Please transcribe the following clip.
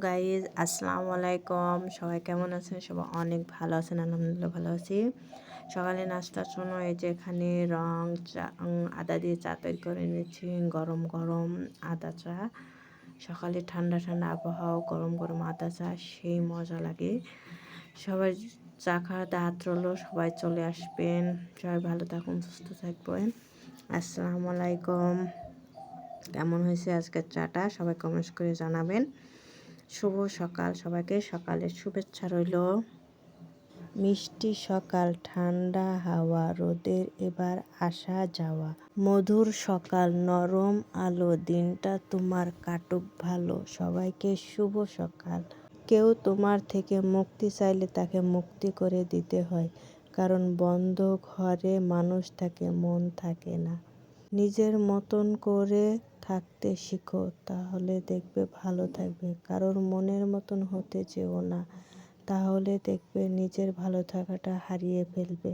Guys, আসসালামু আলাইকুম। সবাই কেমন আছেন? সবাই অনেক ভালো আছেন, আলহামদুলিল্লাহ ভালো আছি। সকালে নাস্তার জন্য এই যে এখানে আদা দিয়ে চা তৈরি করে নিচ্ছি। গরম গরম আদা চা, সকালে ঠান্ডা ঠান্ডা আবহাওয়া, গরম গরম আদা চা সেই মজা লাগে। সবাই চা খাওয়াতে হাত রইলো, সবাই চলে আসবেন। সবাই ভালো থাকুন, সুস্থ থাকবেন। আসসালামু আলাইকুম। কেমন হয়েছে আজকের চাটা সবাই কমেন্টস করে জানাবেন। শুভ সকাল, সবাইকে সকালের শুভেচ্ছা রইল। মিষ্টি সকাল, ঠান্ডা হাওয়া, রোদের এবার আসা যাওয়া, মধুর সকাল, নরম আলো, দিনটা তোমার কাটুক ভালো। সবাইকে শুভ সকাল। কেউ তোমার থেকে মুক্তি চাইলে তাকে মুক্তি করে দিতে হয়, কারণ বন্ধ ঘরে মানুষ থাকে, মন থাকে না। নিজের মতন করে থাকতে শিখো, তাহলে দেখবে ভালো থাকবে। কারোর মনের মতন হতে যেও না, তাহলে দেখবে নিজের ভালো থাকাটা হারিয়ে ফেলবে।